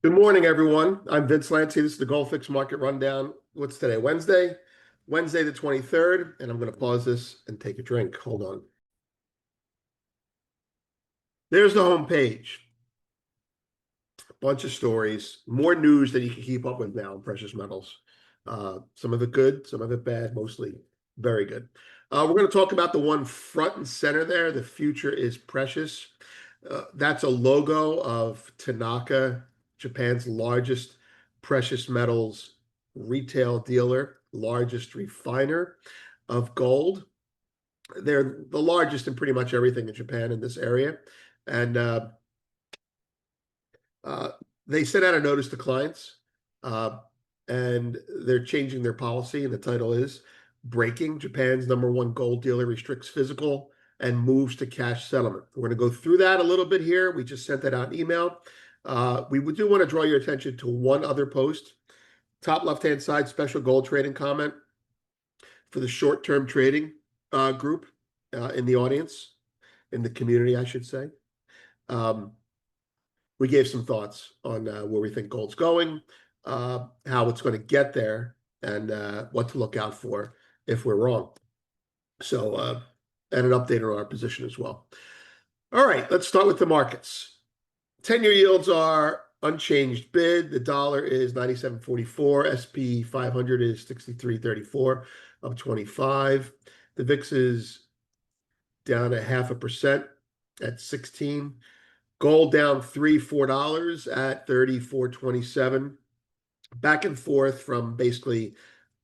Good morning, everyone. I'm Vince Lancy. This is the Gold Fix Market Rundown. What's today? Wednesday? Wednesday the 23rd. And I'm going to pause this and take a drink. Hold on. There's the home page. A bunch of stories, more news than you can keep up with now in precious metals. Some of it good, some of it bad, mostly very good. We're going to talk about the one front and center there. The future is precious. That's a logo of Tanaka, Japan's largest precious metals retail dealer, largest refiner of gold. They're the largest in pretty much everything in Japan in this area. And uh, they sent out a notice to clients, uh, and they're changing their policy. And the title is Breaking Japan's Number One Gold Dealer Restricts Physical and Moves to Cash Settlement. We're going to go through that a little bit here. We just sent that out in email. We do want to draw your attention to one other post. Top left-hand side, special gold trading comment for the short-term trading group in the audience, in the community, I should say. We gave some thoughts on where we think gold's going, how it's going to get there, and what to look out for if we're wrong. So, and an update on our position as well. All right, let's start with the markets. 10-year yields are unchanged bid. The dollar is 97.44. SP 500 is 63.34 of 25. The VIX is down 0.5% at 16. Gold down $3-4 at 34.27. Back and forth from basically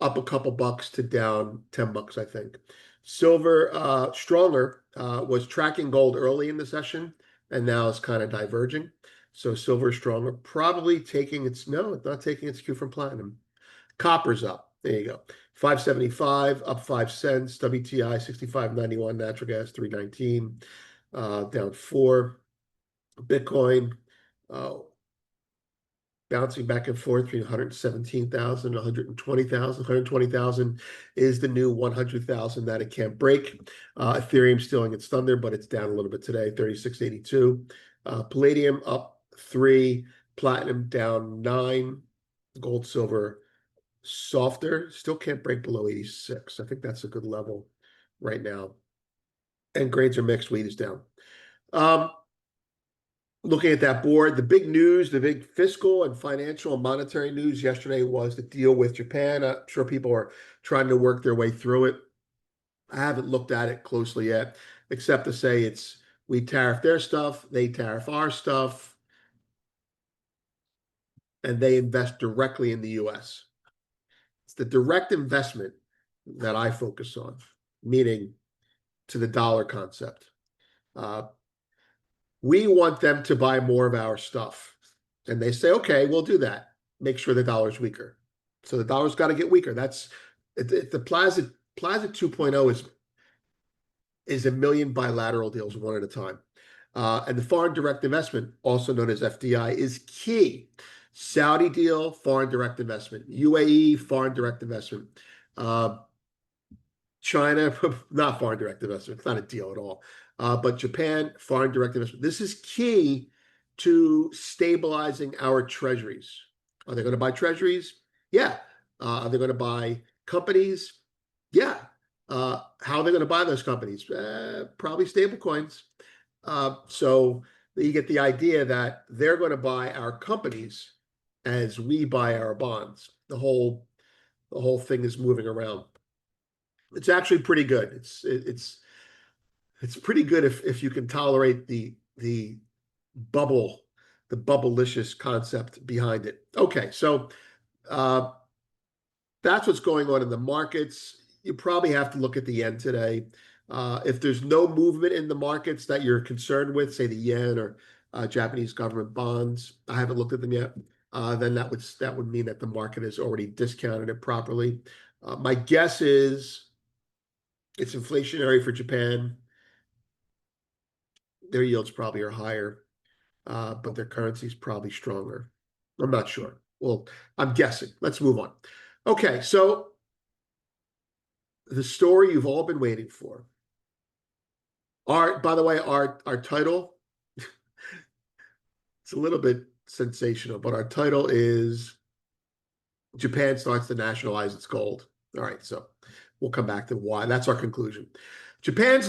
up a couple bucks to down $10, I think. Silver, stronger, was tracking gold early in the session and now is kind of diverging. So silver is stronger, probably taking its, no, it's not taking its cue from platinum. Copper's up. There you go. 575, up 5 cents. WTI 65.91, natural gas 319, down 4. Bitcoin bouncing back and forth between 117,000, 120,000. 120,000 is the new 100,000 that it can't break. Ethereum stealing its thunder, but it's down a little bit today, 36.82. Palladium up 3, platinum down 9, gold, silver softer, still can't break below 86. I think that's a good level right now. And grades are mixed, wheat is down. Looking at that board, the big news, the big fiscal and financial and monetary news yesterday was the deal with Japan. I'm sure people are trying to work their way through it. I haven't looked at it closely yet, except to say it's we tariff their stuff, they tariff our stuff, and they invest directly in the US. It's the direct investment that I focus on, meaning to the dollar concept. We want them to buy more of our stuff. And they say, okay, we'll do that. Make sure the dollar's weaker. So the dollar's got to get weaker. That's the Plaza 2.0 is a million bilateral deals one at a time. And the foreign direct investment, also known as FDI, is key. Saudi deal, foreign direct investment. UAE, foreign direct investment. China, not foreign direct investment. It's not a deal at all. But Japan, foreign direct investment. This is key to stabilizing our treasuries. Are they going to buy treasuries? Yeah. Are they going to buy companies? Yeah. How are they going to buy those companies? Probably stable coins. So you get the idea that they're going to buy our companies as we buy our bonds. The whole thing is moving around. It's actually pretty good. It's pretty good if you can tolerate the bubble, the bubblicious concept behind it. Okay, so that's what's going on in the markets. You probably have to look at the yen today. If there's no movement in the markets that you're concerned with, say the yen or Japanese government bonds, I haven't looked at them yet. Then that would mean that the market has already discounted it properly. My guess is it's inflationary for Japan. Their yields probably are higher, but their currency is probably stronger. I'm not sure. Well, I'm guessing. Let's move on. Okay, so the story you've all been waiting for. By the way, our title, it's a little bit sensational, but our title is Japan starts to nationalize its gold. All right, so we'll come back to why. That's our conclusion. Here's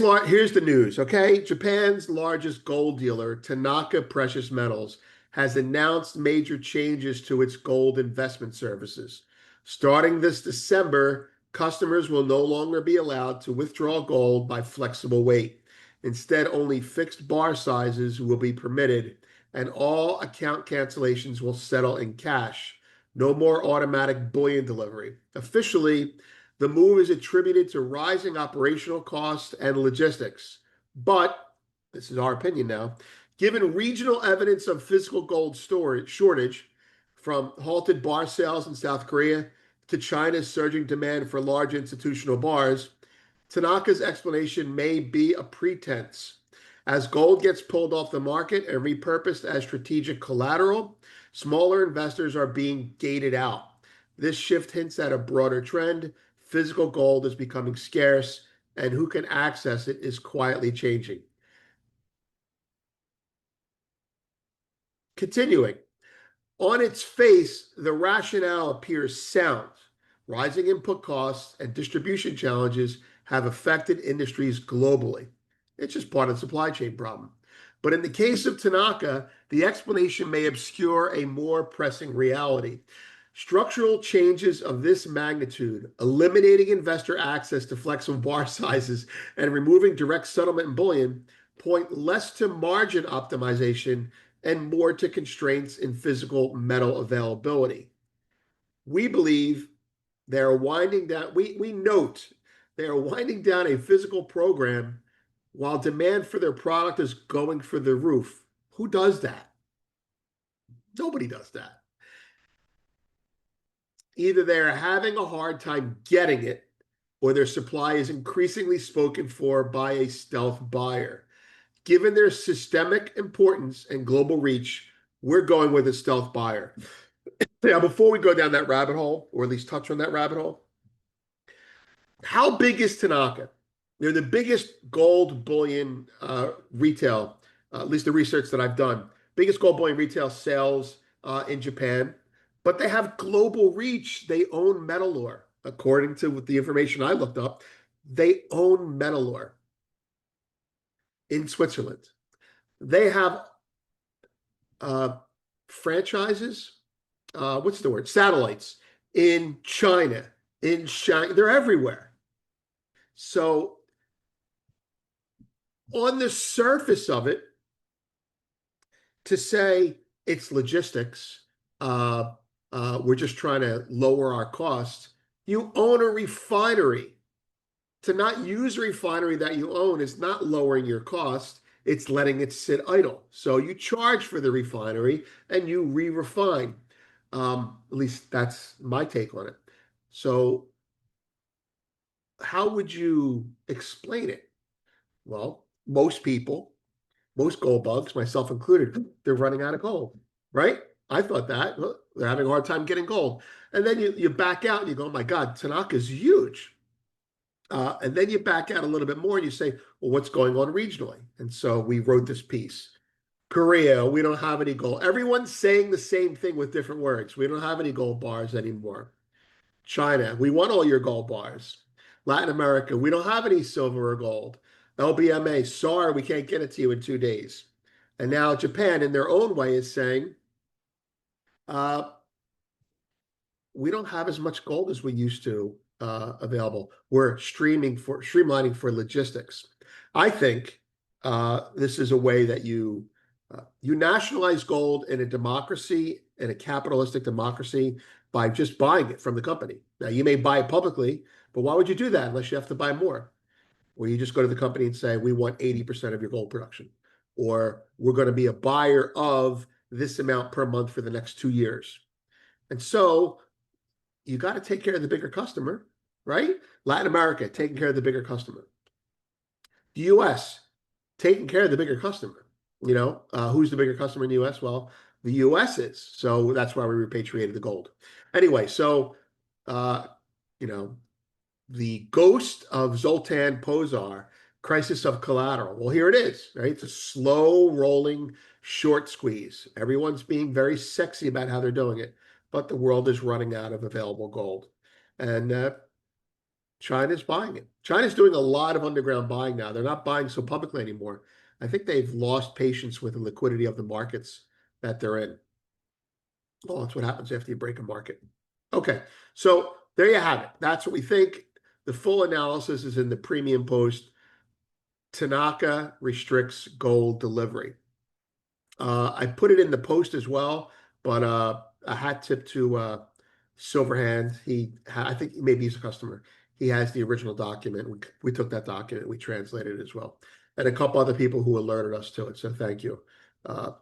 the news, okay? Japan's largest gold dealer, Tanaka Precious Metals, has announced major changes to its gold investment services. Starting this December, customers will no longer be allowed to withdraw gold by flexible weight. Instead, only fixed bar sizes will be permitted, and all account cancellations will settle in cash. No more automatic bullion delivery. Officially, the move is attributed to rising operational costs and logistics. But, this is our opinion now, given regional evidence of physical gold storage shortage, from halted bar sales in South Korea to China's surging demand for large institutional bars, Tanaka's explanation may be a pretense. As gold gets pulled off the market and repurposed as strategic collateral, smaller investors are being gated out. This shift hints at a broader trend. Physical gold is becoming scarce, and who can access it is quietly changing. Continuing. On its face, the rationale appears sound. Rising input costs and distribution challenges have affected industries globally. It's just part of the supply chain problem. But in the case of Tanaka, the explanation may obscure a more pressing reality. Structural changes of this magnitude, eliminating investor access to flexible bar sizes and removing direct settlement in bullion, point less to margin optimization and more to constraints in physical metal availability. We believe they are winding down, we note they are winding down a physical program while demand for their product is going for the roof. Who does that? Nobody does that. Either they're having a hard time getting it or their supply is increasingly spoken for by a stealth buyer. Given their systemic importance and global reach, we're going with a stealth buyer. Now, before we go down that rabbit hole, or at least touch on that rabbit hole, how big is Tanaka? They're the biggest gold bullion retail, at least the research that I've done, biggest gold bullion retail sales in Japan, but they have global reach. They own Metalor. According to the information I looked up, they own Metalor in Switzerland. They have franchises, what's the word? Satellites in China, in China. They're everywhere. So on the surface of it, to say it's logistics, we're just trying to lower our costs. You own a refinery. To not use a refinery that you own is not lowering your cost, it's letting it sit idle. So you charge for the refinery and you re-refine. At least that's my take on it. So how would you explain it? Well, most people, most gold bugs, myself included, they're running out of gold, right? I thought that. Well, they're having a hard time getting gold. And then you back out and you go, oh my God, Tanaka's huge. And then you back out a little bit more and you say, well, what's going on regionally? And so we wrote this piece. Korea, we don't have any gold. Everyone's saying the same thing with different words. We don't have any gold bars anymore. China, we want all your gold bars. Latin America, we don't have any silver or gold. LBMA, sorry, we can't get it to you in 2 days. And now Japan, in their own way, is saying, uh, we don't have as much gold as we used to available. We're streamlining for logistics. I think this is a way that you nationalize gold in a democracy, in a capitalistic democracy, by just buying it from the company. Now, you may buy it publicly, but why would you do that unless you have to buy more? Or you just go to the company and say, we want 80% of your gold production, or we're going to be a buyer of this amount per month for the next 2 years. And so you got to take care of the bigger customer, right? Latin America, taking care of the bigger customer. The US, taking care of the bigger customer. Who's the bigger customer in the US? Well, the US is. So that's why we repatriated the gold. Anyway, so, you know, the ghost of Zoltan Pozar, crisis of collateral. Well, here it is, right? It's a slow rolling short squeeze. Everyone's being very sexy about how they're doing it, but the world is running out of available gold. And China's buying it. China's doing a lot of underground buying now. They're not buying so publicly anymore. I think they've lost patience with the liquidity of the markets that they're in. Well, that's what happens after you break a market. Okay, so there you have it. That's what we think. The full analysis is in the premium post. Tanaka restricts gold delivery. I put it in the post as well, but a hat tip to Silverhand. I think maybe he's a customer. He has the original document. We took that document, we translated it as well, and a couple other people who alerted us to it. So thank you. I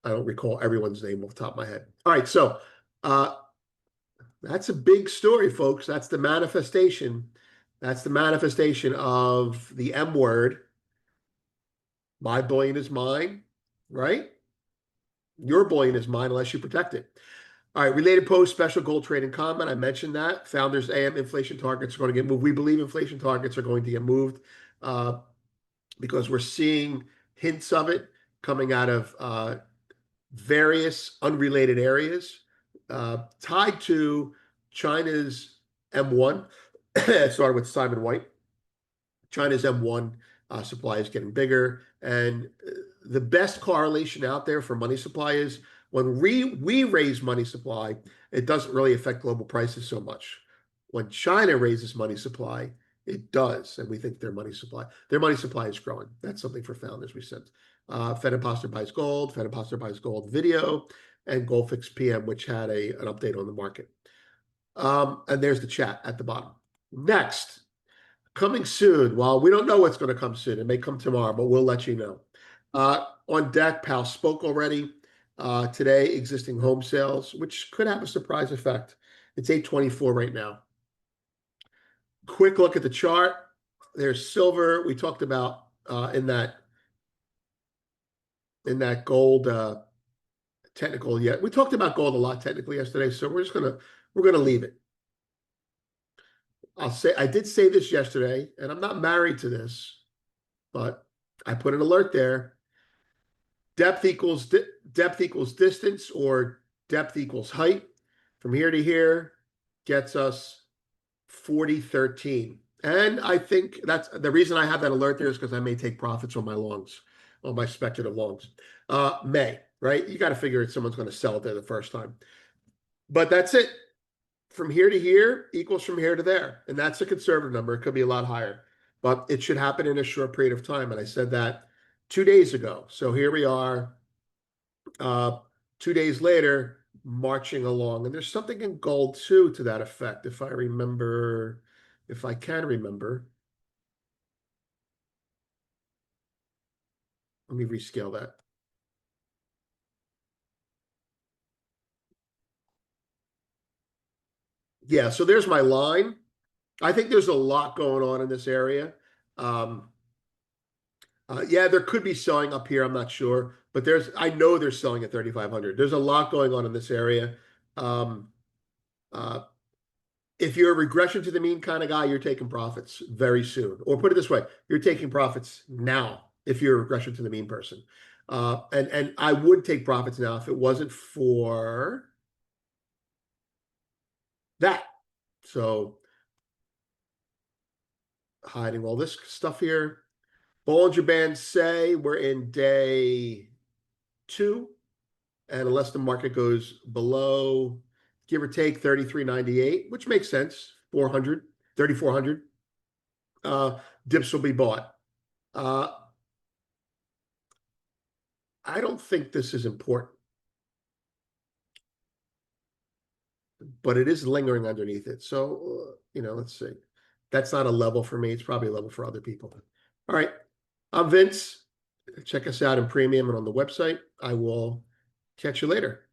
don't recall everyone's name off the top of my head. All right, so uh, that's a big story, folks. That's the manifestation. That's the manifestation of the M word. My bullion is mine, right? Your bullion is mine unless you protect it. All right, related post, special gold trading comment. I mentioned that. Founders AM inflation targets are going to get moved. We believe inflation targets are going to get moved because we're seeing hints of it coming out of various unrelated areas tied to China's M1. It started with Simon White. China's M1 supply is getting bigger. And the best correlation out there for money supply is when we raise money supply, it doesn't really affect global prices so much. When China raises money supply, it does. And we think their money supply is growing. That's something for founders, we said. Fed Imposter buys gold, Fed Imposter buys gold video, and Goldfix PM, which had an update on the market. And there's the chat at the bottom. Next, coming soon. Well, we don't know what's going to come soon. It may come tomorrow, but we'll let you know. On deck, Pal spoke already. Today, existing home sales, which could have a surprise effect. It's 824 right now. Quick look at the chart. There's silver. We talked about in that gold technical yet. We talked about gold a lot technically yesterday, so we're gonna leave it. I did say this yesterday, and I'm not married to this, but I put an alert there. Depth equals distance, or depth equals height. From here to here gets us 40.13. And I think that's the reason I have that alert there is because I may take profits on my longs, on my speculative longs. Right? You got to figure someone's going to sell it there the first time. But that's it. From here to here equals from here to there. And that's a conservative number. It could be a lot higher. But it should happen in a short period of time. And I said that 2 days ago. So here we are, 2 days later, marching along. And there's something in gold, too, to that effect, if I can remember. Let me rescale that. Yeah, so there's my line. I think there's a lot going on in this area. Yeah, there could be selling up here. I'm not sure, but I know they're selling at 3,500. There's a lot going on in this area. Um, uh, if you're a regression to the mean kind of guy, you're taking profits very soon. Or put it this way, you're taking profits now if you're a regression to the mean person. And I would take profits now if it wasn't for that. So hiding all this stuff here. Bollinger Bands say we're in day 2. And unless the market goes below, give or take 33.98, which makes sense, 3,400, dips will be bought. I don't think this is important, but it is lingering underneath it. So, let's see. That's not a level for me. It's probably a level for other people. All right. I'm Vince. Check us out in premium and on the website. I will catch you later.